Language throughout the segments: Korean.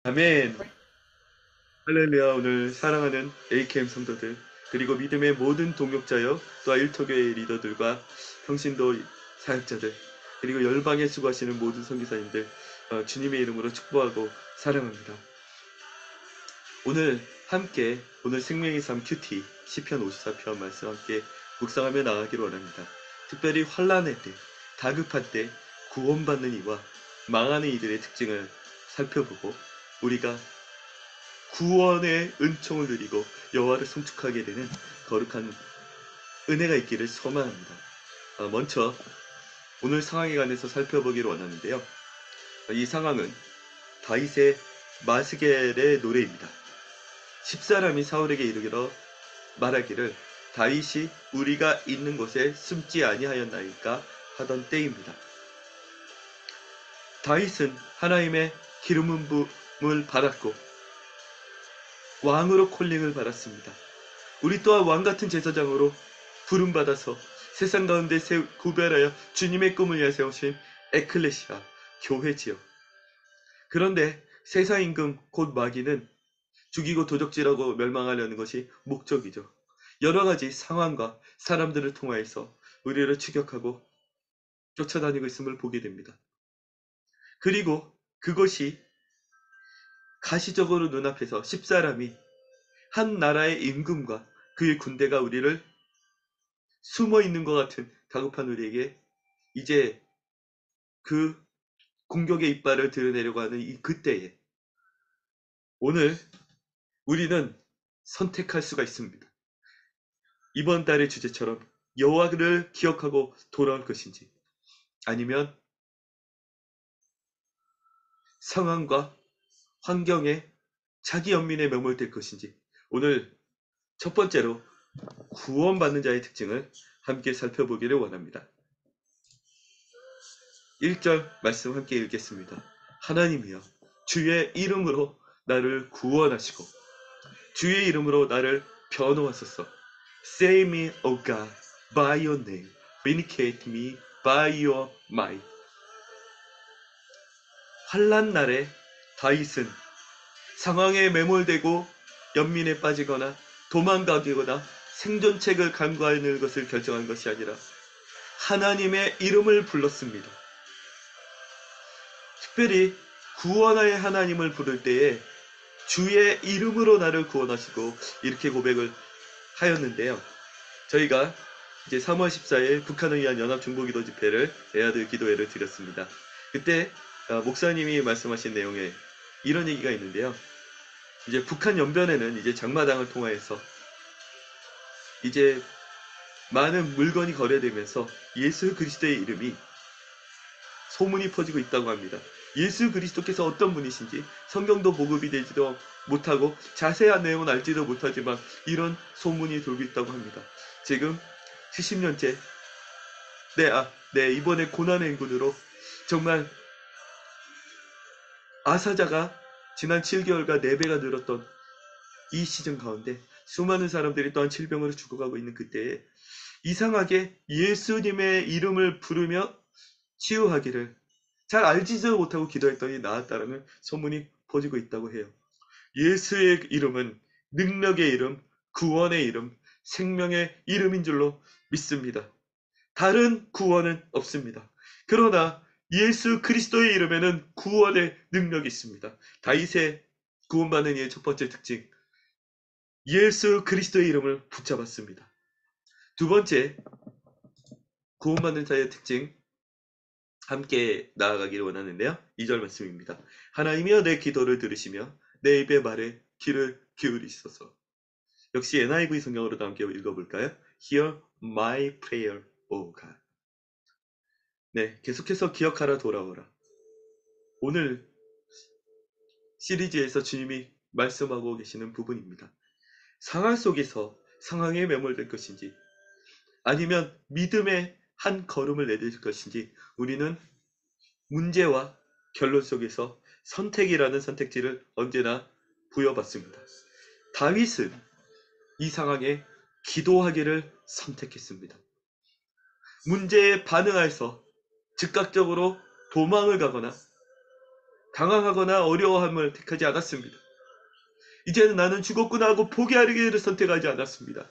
아멘. 할렐루야. 오늘 사랑하는 AKM 성도들, 그리고 믿음의 모든 동역자여 또한 일터교회 리더들과 평신도 사역자들, 그리고 열방에 수고하시는 모든 선교사님들, 주님의 이름으로 축복하고 사랑합니다. 오늘 함께 오늘 생명의 삶 큐티 시편 54편 말씀 함께 묵상하며 나가기를 원합니다. 특별히 환난의 때, 다급한 때 구원받는 이와 망하는 이들의 특징을 살펴보고 우리가 구원의 은총을 누리고 여호와를 송축하게 되는 거룩한 은혜가 있기를 소망합니다. 먼저 오늘 상황에 관해서 살펴보기를 원하는데요. 이 상황은 다윗의 마스겔의 노래입니다. 10사람이 사울에게 이르기로 말하기를 다윗이 우리가 있는 곳에 숨지 아니하였나이까 하던 때입니다. 다윗은 하나님의 기름 부음을 받았고 왕으로 콜링을 받았습니다. 우리 또한 왕같은 제사장으로 부름받아서 세상 가운데 구별하여 주님의 꿈을 위해 세우신 에클레시아, 교회지요. 그런데 세상 임금 곧 마귀는 죽이고 도적질하고 멸망하려는 것이 목적이죠. 여러 가지 상황과 사람들을 통하여서 우리를 추격하고 쫓아다니고 있음을 보게 됩니다. 그리고 그것이 가시적으로 눈앞에서 10사람이 한 나라의 임금과 그의 군대가 우리를 숨어 있는 것 같은 다급한 우리에게 이제 그 공격의 이빨을 드러내려고 하는 이 그때에 오늘 우리는 선택할 수가 있습니다. 이번 달의 주제처럼 여호와를 기억하고 돌아올 것인지 아니면 상황과 환경에 자기 연민에 매몰될 것인지 오늘 첫 번째로 구원받는 자의 특징을 함께 살펴보기를 원합니다. 1절 말씀 함께 읽겠습니다. 하나님이여 주의 이름으로 나를 구원하시고 주의 이름으로 나를 변호하소서. Save me, O God, by your name. Vindicate me by your might. 환난 날에 다윗은 상황에 매몰되고 연민에 빠지거나 도망가거나 생존책을 간과하는 것을 결정한 것이 아니라 하나님의 이름을 불렀습니다. 특별히 구원의 하나님을 부를 때에 주의 이름으로 나를 구원하시고 이렇게 고백을 하였는데요. 저희가 이제 3월 14일 북한을 위한 연합중보기도 집회를 에아드 기도회를 드렸습니다. 그때 목사님이 말씀하신 내용에 이런 얘기가 있는데요. 이제 북한 연변에는 이제 장마당을 통하여서 이제 많은 물건이 거래되면서 예수 그리스도의 이름이 소문이 퍼지고 있다고 합니다. 예수 그리스도께서 어떤 분이신지 성경도 보급이 되지도 못하고 자세한 내용은 알지도 못하지만 이런 소문이 돌고 있다고 합니다. 지금 70년째 이번에 고난의 인군으로 정말 아사자가 지난 7개월간 4배가 늘었던 이 시즌 가운데 수많은 사람들이 또한 질병으로 죽어가고 있는 그때에 이상하게 예수님의 이름을 부르며 치유하기를 잘 알지도 못하고 기도했더니 나았다라는 소문이 퍼지고 있다고 해요. 예수의 이름은 능력의 이름, 구원의 이름, 생명의 이름인 줄로 믿습니다. 다른 구원은 없습니다. 그러나 예수 그리스도의 이름에는 구원의 능력이 있습니다. 다윗의 구원받는 이의 첫 번째 특징, 예수 그리스도의 이름을 붙잡았습니다. 두 번째, 구원받는 자의 특징 함께 나아가기를 원하는데요. 2절 말씀입니다. 하나님이여 내 기도를 들으시며 내 입의 말에 귀를 기울이소서. 역시 NIV 성경으로도 함께 읽어볼까요? Hear my prayer, O God. 네, 계속해서 기억하라 돌아오라. 오늘 시리즈에서 주님이 말씀하고 계시는 부분입니다. 상황 속에서 상황에 매몰될 것인지 아니면 믿음의 한 걸음을 내딛을 것인지 우리는 문제와 결론 속에서 선택이라는 선택지를 언제나 부여받습니다. 다윗은 이 상황에 기도하기를 선택했습니다. 문제에 반응해서 즉각적으로 도망을 가거나 당황하거나 어려워함을 택하지 않았습니다. 이제는 나는 죽었구나 하고 포기하기를 선택하지 않았습니다.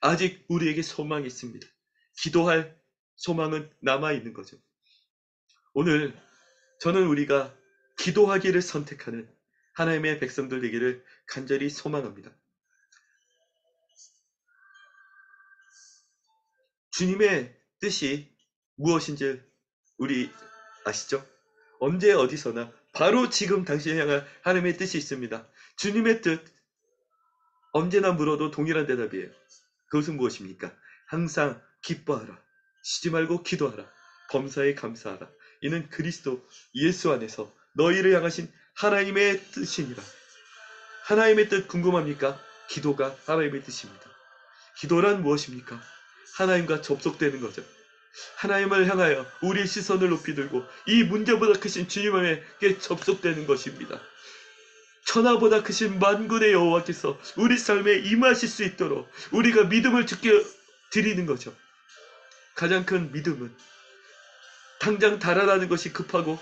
아직 우리에게 소망이 있습니다. 기도할 소망은 남아있는 거죠. 오늘 저는 우리가 기도하기를 선택하는 하나님의 백성들 되기를 간절히 소망합니다. 주님의 뜻이 무엇인지 우리 아시죠? 언제 어디서나 바로 지금 당신을 향한 하나님의 뜻이 있습니다. 주님의 뜻 언제나 물어도 동일한 대답이에요. 그것은 무엇입니까? 항상 기뻐하라. 쉬지 말고 기도하라. 범사에 감사하라. 이는 그리스도 예수 안에서 너희를 향하신 하나님의 뜻이니라. 하나님의 뜻 궁금합니까? 기도가 하나님의 뜻입니다. 기도란 무엇입니까? 하나님과 접속되는 거죠. 하나님을 향하여 우리의 시선을 높이 들고 이 문제보다 크신 주님에게 접속되는 것입니다. 천하보다 크신 만군의 여호와께서 우리 삶에 임하실 수 있도록 우리가 믿음을 주께 드리는 거죠. 가장 큰 믿음은 당장 달아나는 것이 급하고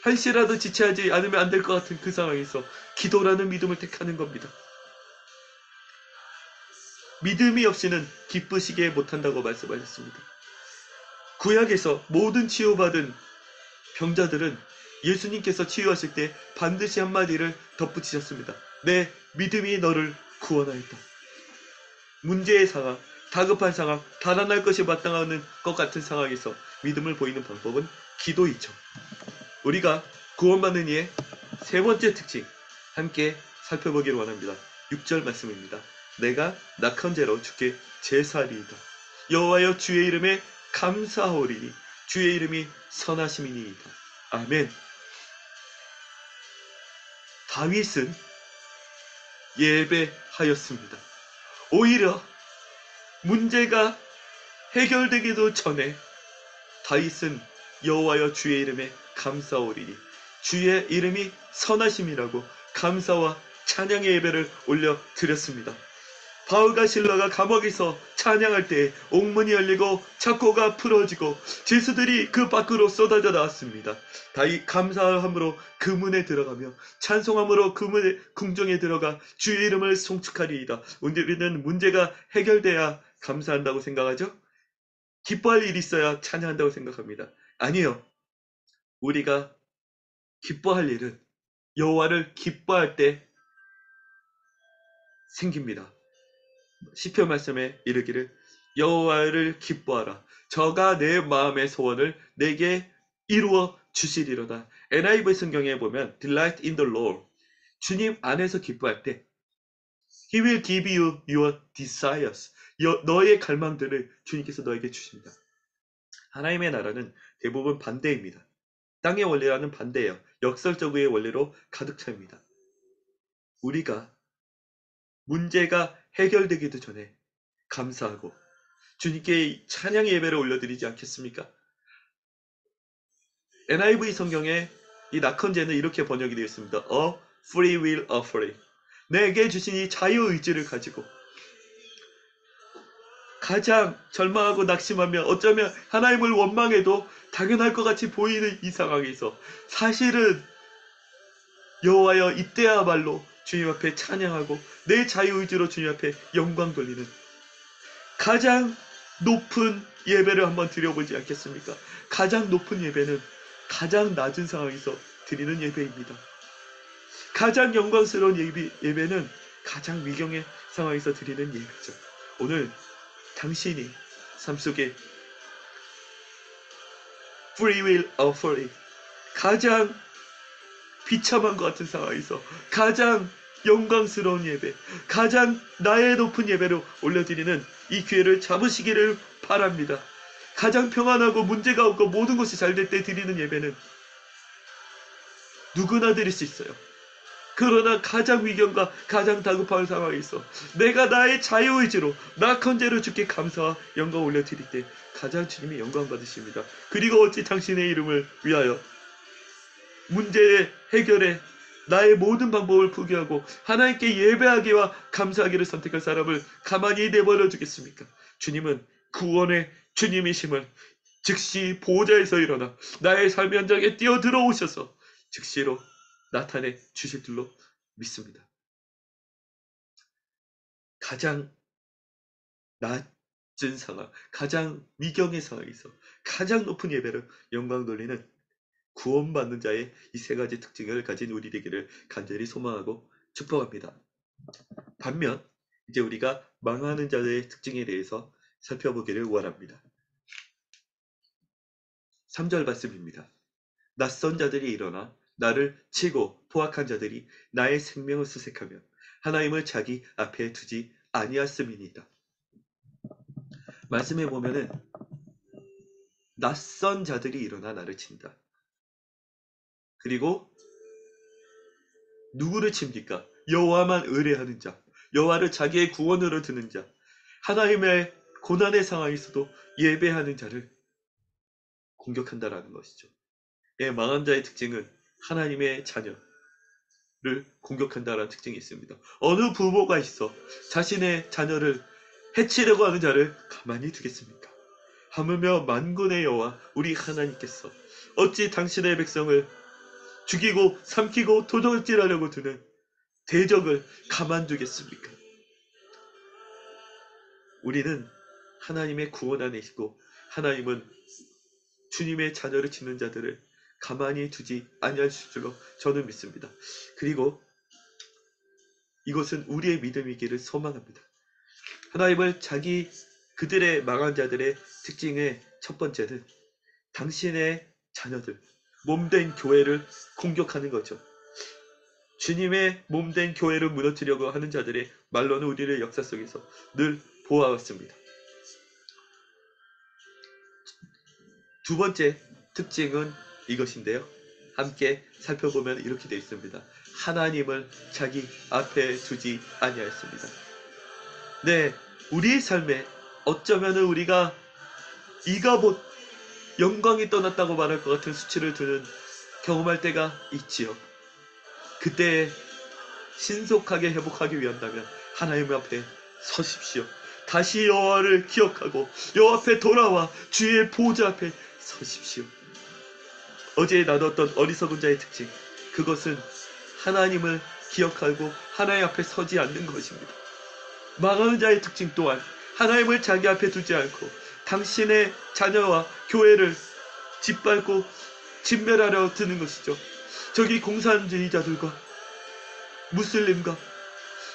한시라도 지체하지 않으면 안 될 것 같은 그 상황에서 기도라는 믿음을 택하는 겁니다. 믿음이 없이는 기쁘시게 못한다고 말씀하셨습니다. 구약에서 모든 치유받은 병자들은 예수님께서 치유하실 때 반드시 한마디를 덧붙이셨습니다. 내 믿음이 너를 구원하였다. 문제의 상황, 다급한 상황, 달아날 것이 마땅한 것 같은 상황에서 믿음을 보이는 방법은 기도이죠. 우리가 구원받는 이의 세 번째 특징 함께 살펴보기를 원합니다. 6절 말씀입니다. 내가 낙헌제로 주께 제사리이다. 여호와여 주의 이름에 감사하오리니 주의 이름이 선하심이니이다. 아멘. 다윗은 예배하였습니다. 오히려 문제가 해결되기도 전에 다윗은 여호와여 주의 이름에 감사하오리니 주의 이름이 선하심이라고 감사와 찬양의 예배를 올려드렸습니다. 바울과 실라가 감옥에서 찬양할 때 옥문이 열리고 창고가 풀어지고 죄수들이 그 밖으로 쏟아져 나왔습니다. 다윗 감사함으로 그 문에 들어가며 찬송함으로 그 문에 궁정에 들어가 주의 이름을 송축하리이다. 우리는 문제가 해결돼야 감사한다고 생각하죠? 기뻐할 일이 있어야 찬양한다고 생각합니다. 아니요. 우리가 기뻐할 일은 여호와를 기뻐할 때 생깁니다. 시편 말씀에 이르기를 여호와를 기뻐하라. 저가 내 마음의 소원을 내게 이루어 주시리로다. NIV 성경에 보면 Delight in the Lord. 주님 안에서 기뻐할 때 He will give you your desires. 너의 갈망들을 주님께서 너에게 주십니다. 하나님의 나라는 대부분 반대입니다. 땅의 원리와는 반대예요. 역설적의 원리로 가득 차입니다. 우리가 문제가 해결되기도 전에 감사하고 주님께 찬양의 예배를 올려드리지 않겠습니까? NIV 성경에 이 낙헌제는 이렇게 번역이 되어 있습니다. A free will offering. 내게 주신 이 자유의지를 가지고 가장 절망하고 낙심하며 어쩌면 하나님을 원망해도 당연할 것 같이 보이는 이 상황에서 사실은 여호와여 이때야말로 주님 앞에 찬양하고 내 자유의지로 주님 앞에 영광 돌리는 가장 높은 예배를 한번 드려보지 않겠습니까? 가장 높은 예배는 가장 낮은 상황에서 드리는 예배입니다. 가장 영광스러운 예배는 가장 위경의 상황에서 드리는 예배죠. 오늘 당신이 삶 속에 free will offering 가장 비참한 것 같은 상황에서 가장 영광스러운 예배, 가장 나의 높은 예배로 올려드리는 이 기회를 잡으시기를 바랍니다. 가장 평안하고 문제가 없고 모든 것이 잘 될 때 드리는 예배는 누구나 드릴 수 있어요. 그러나 가장 위경과 가장 다급한 상황에서 내가 나의 자유의지로 낙헌제로 주께 감사와 영광 올려드릴 때 가장 주님이 영광 받으십니다. 그리고 어찌 당신의 이름을 위하여 문제의 해결에 나의 모든 방법을 포기하고 하나님께 예배하기와 감사하기를 선택할 사람을 가만히 내버려 두겠습니까? 주님은 구원의 주님이심을 즉시 보호자에서 일어나 나의 삶의 현장에 뛰어들어오셔서 즉시로 나타내 주실 줄로 믿습니다. 가장 낮은 상황, 가장 미경의 상황에서 가장 높은 예배를 영광 돌리는 구원받는 자의 이 세 가지 특징을 가진 우리 되기를 간절히 소망하고 축복합니다. 반면 이제 우리가 망하는 자들의 특징에 대해서 살펴보기를 원합니다. 3절 말씀입니다. 낯선 자들이 일어나 나를 치고 포악한 자들이 나의 생명을 수색하며 하나님을 자기 앞에 두지 아니하였음이니이다. 말씀해 보면은 낯선 자들이 일어나 나를 친다. 그리고 누구를 칩니까? 여호와만 의뢰하는 자, 여호와를 자기의 구원으로 드는 자, 하나님의 고난의 상황에서도 예배하는 자를 공격한다라는 것이죠. 예, 망한 자의 특징은 하나님의 자녀를 공격한다라는 특징이 있습니다. 어느 부모가 있어 자신의 자녀를 해치려고 하는 자를 가만히 두겠습니까? 하물며 만군의 여호와 우리 하나님께서 어찌 당신의 백성을 죽이고 삼키고 도적질하려고 드는 대적을 가만두겠습니까? 우리는 하나님의 구원 안에 있고 하나님은 주님의 자녀를 치는 자들을 가만히 두지 아니하실 줄로 저는 믿습니다. 그리고 이것은 우리의 믿음이기를 소망합니다. 하나님을 그들의 망한 자들의 특징의 첫 번째는 당신의 자녀들, 몸된 교회를 공격하는 거죠. 주님의 몸된 교회를 무너뜨리려고 하는 자들의 말로는 우리의 역사 속에서 늘 보아왔습니다. 두 번째 특징은 이것인데요. 함께 살펴보면 이렇게 되어 있습니다. 하나님을 자기 앞에 두지 아니하였습니다. 네, 우리의 삶에 어쩌면 우리가 이가봇 영광이 떠났다고 말할 것 같은 수치를 두는 경험할 때가 있지요. 그때 신속하게 회복하기 위한다면 하나님 앞에 서십시오. 다시 여호와를 기억하고 여호와 앞에 돌아와 주의 보좌 앞에 서십시오. 어제 나눴던 어리석은 자의 특징, 그것은 하나님을 기억하고 하나님 앞에 서지 않는 것입니다. 망하는 자의 특징 또한 하나님을 자기 앞에 두지 않고 당신의 자녀와 교회를 짓밟고 진멸하려 드는 것이죠. 저기 공산주의자들과 무슬림과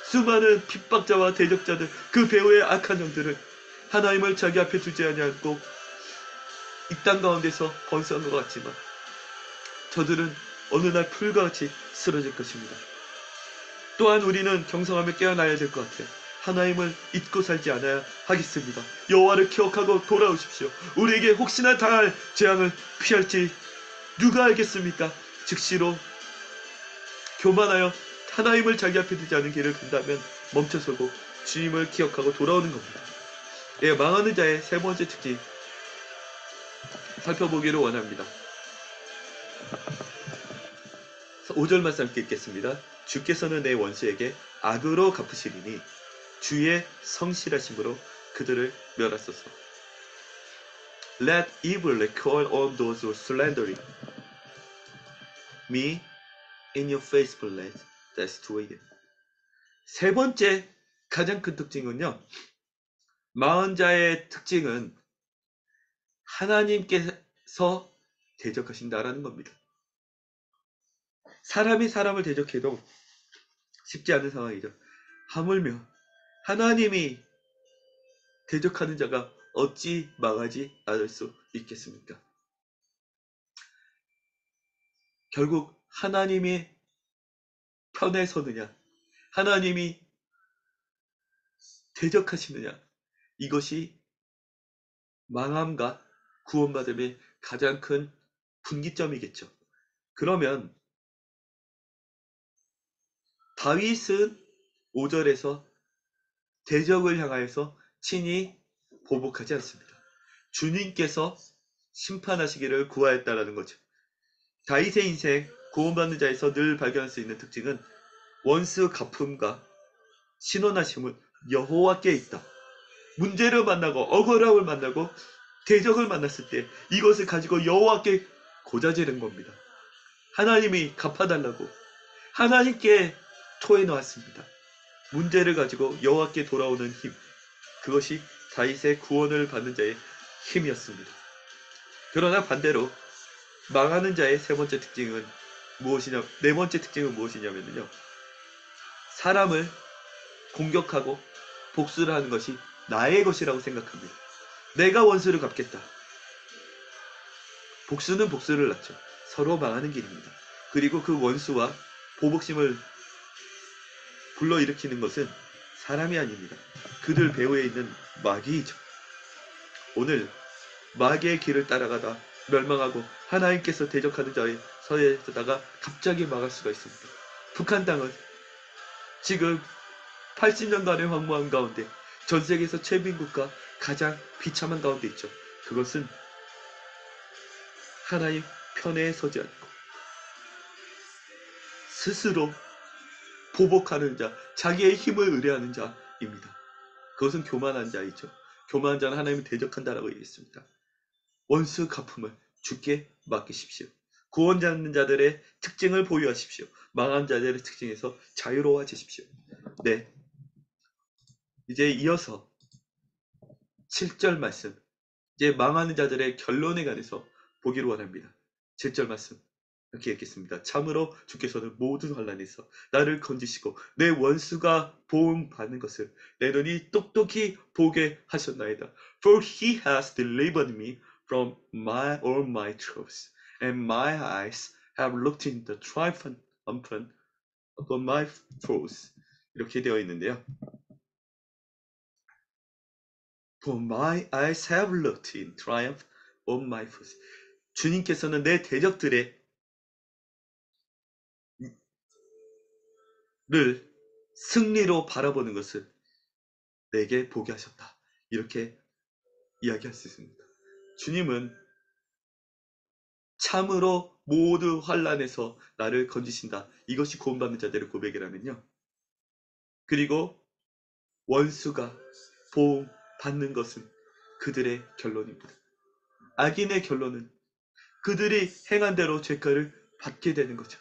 수많은 핍박자와 대적자들, 그 배후의 악한 영들은 하나님을 자기 앞에 두지 아니하고 이 땅 가운데서 번성한 것 같지만 저들은 어느 날 풀과 같이 쓰러질 것입니다. 또한 우리는 경성하며 깨어나야 될 것 같아요. 하나님을 잊고 살지 않아야 하겠습니다. 여호와를 기억하고 돌아오십시오. 우리에게 혹시나 당할 재앙을 피할지 누가 알겠습니까? 즉시로 교만하여 하나님을 자기 앞에 두지 않은 길을 간다면 멈춰서고 주님을 기억하고 돌아오는 겁니다. 예, 망하는 자의 세 번째 특징 살펴보기를 원합니다. 5절 말씀 함께 읽겠습니다. 주께서는 내 원수에게 악으로 갚으시리니 주의 성실하심으로 그들을 멸하소서. Let evil recoil on those who slandering me in your faithfulness. That's to it. 세 번째 가장 큰 특징은요. 망한 자의 특징은 하나님께서 대적하신다라는 겁니다. 사람이 사람을 대적해도 쉽지 않은 상황이죠. 하물며 하나님이 대적하는 자가 어찌 망하지 않을 수 있겠습니까? 결국 하나님이 편에 서느냐, 하나님이 대적하시느냐, 이것이 망함과 구원받음의 가장 큰 분기점이겠죠. 그러면 다윗은 5절에서 대적을 향하여서 친히 보복하지 않습니다. 주님께서 심판하시기를 구하였다라는 거죠. 다윗의 인생, 구원받는 자에서 늘 발견할 수 있는 특징은 원수 갚음과 신원하심은 여호와께 있다. 문제를 만나고 억울함을 만나고 대적을 만났을 때 이것을 가지고 여호와께 고자지는 겁니다. 하나님이 갚아달라고 하나님께 토해 놓았습니다. 문제를 가지고 여호와께 돌아오는 힘, 그것이 다윗의 구원을 받는 자의 힘이었습니다. 그러나 반대로 망하는 자의 네 번째 특징은 무엇이냐면요. 사람을 공격하고 복수를 하는 것이 나의 것이라고 생각합니다. 내가 원수를 갚겠다. 복수는 복수를 낳죠. 서로 망하는 길입니다. 그리고 그 원수와 보복심을 불러일으키는 것은 사람이 아닙니다. 그들 배후에 있는 마귀이죠. 오늘 마귀의 길을 따라가다 멸망하고 하나님께서 대적하는 자의 서에다가 갑자기 망할 수가 있습니다. 북한 땅은 지금 80년간의 황무한 가운데 전 세계에서 최빈국가 가장 비참한 가운데 있죠. 그것은 하나님 편에 서지 않고 스스로 보복하는 자, 자기의 힘을 의뢰하는 자입니다. 그것은 교만한 자이죠. 교만한 자는 하나님을 대적한다라고 얘기했습니다. 원수 갚음을 주께 맡기십시오. 구원받는 자들의 특징을 보유하십시오. 망한 자들의 특징에서 자유로워지십시오. 네, 이제 이어서 7절 말씀, 이제 망하는 자들의 결론에 관해서 보기를 원합니다. 7절 말씀 이렇게 읽겠습니다. 참으로 주께서는 모든 환난에서 나를 건지시고 내 원수가 보응받는 것을 내 눈이 똑똑히 보게 하셨나이다. For he has delivered me from all my troubles, and my eyes have looked in the triumphant upon my foes. 이렇게 되어 있는데요. For my eyes have looked in triumph on my foes. 주님께서는 내 대적들의 를 승리로 바라보는 것을 내게 보게 하셨다. 이렇게 이야기할 수 있습니다. 주님은 참으로 모두 환난에서 나를 건지신다. 이것이 구원받는 자들의 고백이라면요. 그리고 원수가 보응받는 것은 그들의 결론입니다. 악인의 결론은 그들이 행한 대로 죄가를 받게 되는 거죠.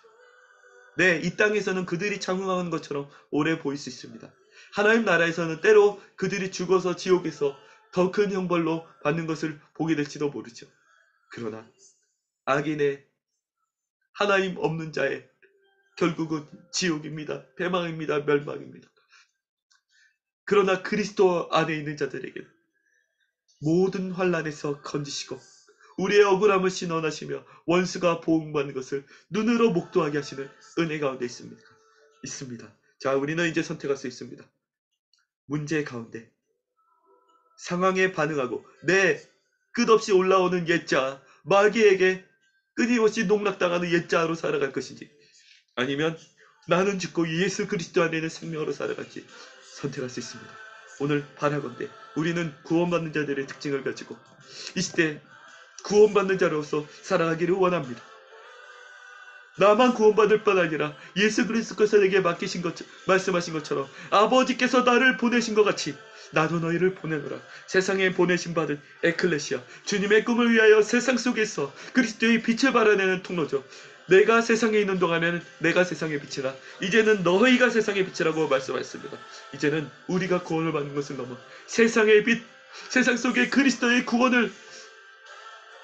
네, 이 땅에서는 그들이 장황하는 것처럼 오래 보일 수 있습니다. 하나님 나라에서는 때로 그들이 죽어서 지옥에서 더 큰 형벌로 받는 것을 보게 될지도 모르죠. 그러나 악인의, 하나님 없는 자의 결국은 지옥입니다. 패망입니다. 멸망입니다. 그러나 그리스도 안에 있는 자들에게는 모든 환난에서 건지시고 우리의 억울함을 신원하시며 원수가 보응받는 것을 눈으로 목도하게 하시는 은혜 가운데 있습니다. 자, 우리는 이제 선택할 수 있습니다. 문제 가운데 상황에 반응하고 내 끝없이 올라오는 옛자, 마귀에게 끊임없이 농락당하는 옛자로 살아갈 것인지, 아니면 나는 죽고 예수 그리스도 안에 있는 생명으로 살아갈지 선택할 수 있습니다. 오늘 바라건대 우리는 구원받는 자들의 특징을 가지고 이 시대 구원받는 자로서 살아가기를 원합니다. 나만 구원받을 뿐 아니라 예수 그리스도께서 내게 맡기신 것, 말씀하신 것처럼 아버지께서 나를 보내신 것 같이 나도 너희를 보내노라. 세상에 보내신 받은 에클레시아, 주님의 꿈을 위하여 세상 속에서 그리스도의 빛을 발하내는 통로죠. 내가 세상에 있는 동안에는 내가 세상의 빛이라, 이제는 너희가 세상의 빛이라고 말씀하셨습니다. 이제는 우리가 구원을 받는 것을 넘어 세상의 빛, 세상 속에 그리스도의 구원을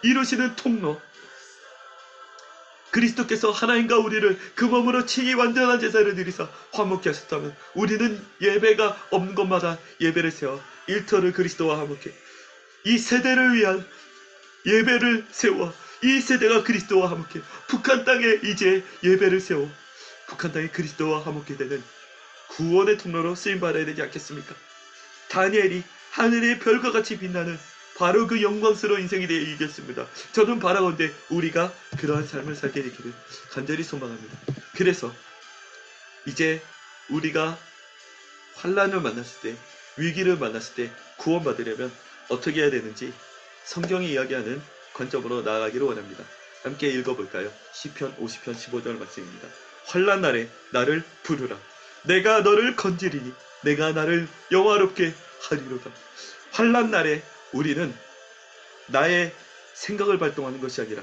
이루시는 통로, 그리스도께서 하나님과 우리를 그 몸으로 친히 완전한 제사를 드리사 화목케 하셨다면 우리는 예배가 없는 곳마다 예배를 세워 일터를 그리스도와 화목해 이 세대를 위한 예배를 세워 이 세대가 그리스도와 화목해 북한 땅에 이제 예배를 세워 북한 땅에 그리스도와 화목해 되는 구원의 통로로 쓰임받아야 되지 않겠습니까? 다니엘이 하늘의 별과 같이 빛나는 바로 그 영광스러운 인생이 되어 이겼습니다. 저는 바라건대 우리가 그러한 삶을 살게 되기를 간절히 소망합니다. 그래서 이제 우리가 환난을 만났을 때, 위기를 만났을 때 구원받으려면 어떻게 해야 되는지 성경이 이야기하는 관점으로 나아가기를 원합니다. 함께 읽어볼까요? 시편 50편 15절 말씀입니다. 환난 날에 나를 부르라. 내가 너를 건지리니 내가 나를 영화롭게 하리로다. 환난 날에 우리는 나의 생각을 발동하는 것이 아니라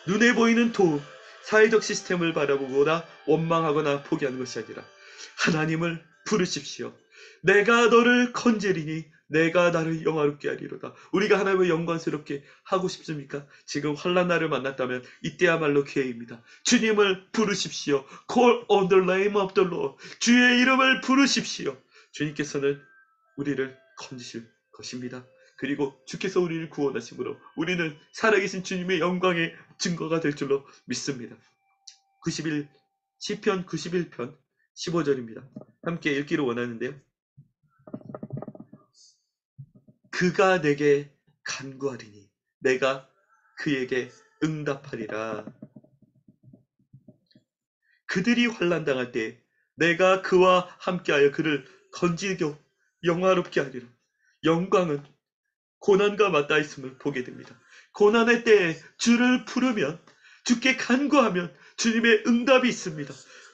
눈에 보이는 도움, 사회적 시스템을 바라보거나 원망하거나 포기하는 것이 아니라 하나님을 부르십시오. 내가 너를 건지리니 내가 나를 영화롭게 하리로다. 우리가 하나님을 영광스럽게 하고 싶습니까? 지금 환난 날을 만났다면 이때야말로 기회입니다. 주님을 부르십시오. Call on the name of the Lord. 주의 이름을 부르십시오. 주님께서는 우리를 건지실 것입니다. 그리고 주께서 우리를 구원하심으로 우리는 살아계신 주님의 영광의 증거가 될 줄로 믿습니다. 시편 91편 15절입니다. 함께 읽기를 원하는데요. 그가 내게 간구하리니 내가 그에게 응답하리라. 그들이 환난당할 때 내가 그와 함께하여 그를 건지고 영화롭게 하리라. 영광은 고난과 맞닿아 있음을 보게 됩니다. 고난의 때에 주를 부르면, 주께 간구하면 주님의 응답이 있습니다.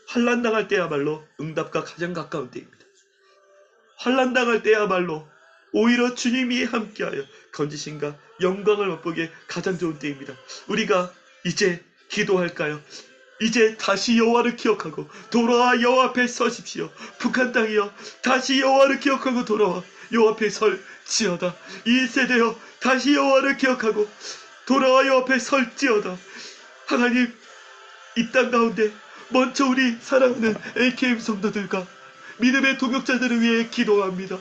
환난당할 때야말로 응답과 가장 가까운 때입니다. 환난당할 때야말로 오히려 주님이 함께하여 건지심과 영광을 맛보기에 가장 좋은 때입니다. 우리가 이제 기도할까요? 이제 다시 여호와를 기억하고 돌아와 여호와 앞에 서십시오. 북한 땅이여, 다시 여호와를 기억하고 돌아와 여호와 앞에 설지어다. 이 세대여, 다시 여호와를 기억하고 돌아와 여호와 앞에 설지어다. 하나님, 이 땅 가운데 먼저 우리 사랑하는 AKM 성도들과 믿음의 동역자들을 위해 기도합니다.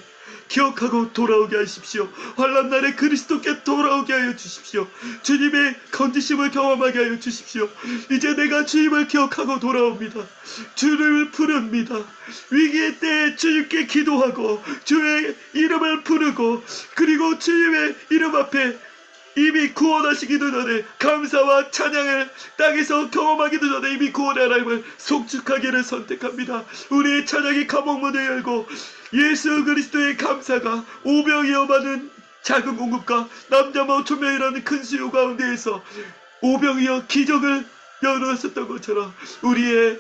기억하고 돌아오게 하십시오. 환난날에 그리스도께 돌아오게 하여 주십시오. 주님의 건지심을 경험하게 하여 주십시오. 이제 내가 주님을 기억하고 돌아옵니다. 주를 부릅니다. 위기의 때에 주님께 기도하고 주의 이름을 부르고, 그리고 주님의 이름 앞에 이미 구원하시기도 전에 감사와 찬양을 땅에서 경험하기도 전에 이미 구원의 하나님을 송축하기를 선택합니다. 우리의 찬양이 감옥문을 열고 예수 그리스도의 감사가 오병이어 많은 작은 공급과 남자마오 천명이라는 큰 수요 가운데에서 오병이어 기적을 열어섰던 것처럼 우리의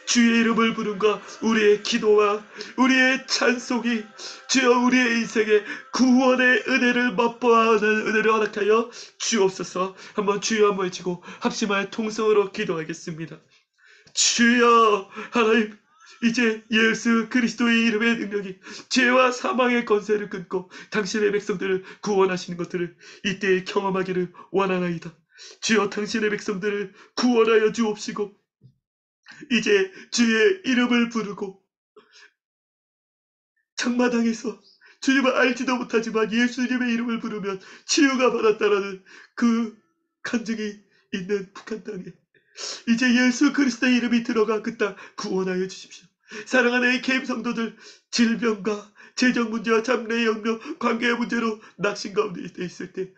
주의 이름을 부름과 우리의 기도와 우리의 찬송이 주여 우리의 인생에 구원의 은혜를 맛보아하는 은혜를 허락하여 주옵소서. 한번 주여 한번 외치고 합심하여 통성으로 기도하겠습니다. 주여, 하나님, 이제 예수 그리스도의 이름의 능력이 죄와 사망의 권세를 끊고 당신의 백성들을 구원하시는 것들을 이때에 경험하기를 원하나이다. 주여, 당신의 백성들을 구원하여 주옵시고 이제 주의 이름을 부르고 장마당에서 주님을 알지도 못하지만 예수님의 이름을 부르면 치유가 받았다라는 그 간증이 있는 북한 땅에 이제 예수 그리스도의 이름이 들어가 그 땅 구원하여 주십시오. 사랑하는 AKM 성도들, 질병과 재정 문제와 잡내의 영명, 관계의 문제로 낙심 가운데 있을 때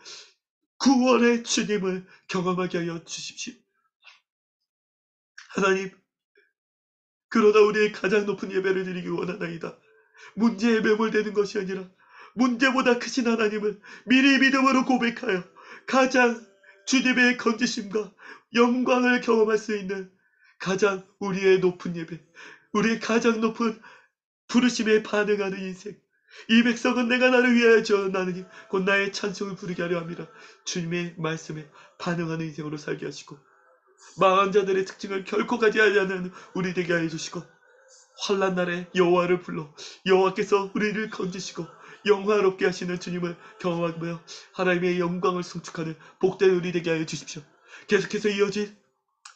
구원의 주님을 경험하게 하여 주십시오. 하나님, 그러나 우리의 가장 높은 예배를 드리기 원하나이다. 문제에 매몰되는 것이 아니라 문제보다 크신 하나님을 미리 믿음으로 고백하여 가장 주님의 건지심과 영광을 경험할 수 있는 가장 우리의 높은 예배, 우리의 가장 높은 부르심에 반응하는 인생, 이 백성은 내가 나를 위하여 지어놨느니 곧 나의 찬송을 부르게 하려 함이라. 주님의 말씀에 반응하는 인생으로 살게 하시고 망한 자들의 특징을 결코 가지 않는 우리 되게 하여 주시고 환난 날에 여호와를 불러 여호와께서 우리를 건지시고 영화롭게 하시는 주님을 경험하며 하나님의 영광을 송축하는 복된 우리 되게 하여 주십시오. 계속해서 이어질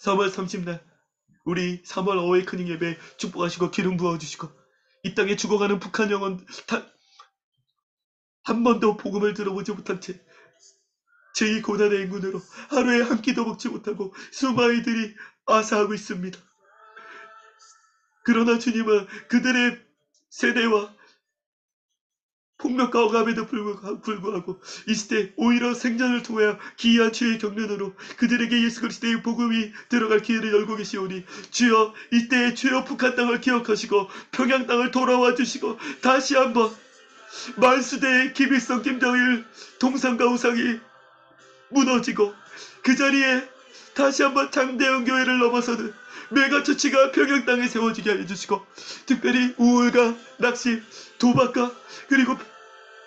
3월 30날 우리 3월 어웨이크닝 예배 축복하시고 기름 부어주시고 이 땅에 죽어가는 북한 영혼 한 번도 복음을 들어보지 못한 채 제2 고난의 인군으로 하루에 한 끼도 먹지 못하고 수많이들이 아사하고 있습니다. 그러나 주님은 그들의 세대와 폭력과 억압에도 불구하고 이 시대 오히려 생전을 통하여 기이한 주의 경륜으로 그들에게 예수 그리스도의 복음이 들어갈 기회를 열고 계시오니 주여 이때에 주여 북한 땅을 기억하시고 평양 땅을 돌아와 주시고 다시 한번 만수대의 김일성 김정일 동상과 우상이 무너지고 그 자리에 다시 한번 장대현 교회를 넘어서는 메가처치가 평양 땅에 세워지게 해주시고 특별히 우울과 낙심, 도박과 그리고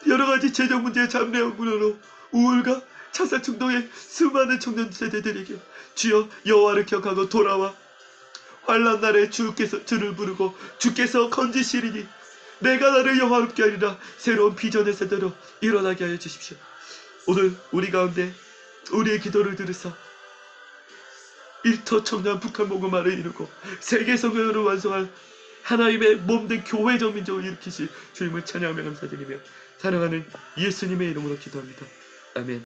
여러가지 재정 문제의 잡내역으로 우울과 자살 충동의 수많은 청년 세대들에게 주여 여호와를 기억하고 돌아와 환난 날에 주께서 주를 부르고 주께서 건지시리니 내가 나를 영화롭게 하리라. 새로운 비전의 세대로 일어나게 하여 주십시오. 오늘 우리 가운데 우리의 기도를 들으사 1터 청년 북한 복음화를 이루고 세계 성교회를 완성할 하나님의 몸된 교회적 민족을 일으키실 주님을 찬양하며 감사드리며 사랑하는 예수님의 이름으로 기도합니다. 아멘.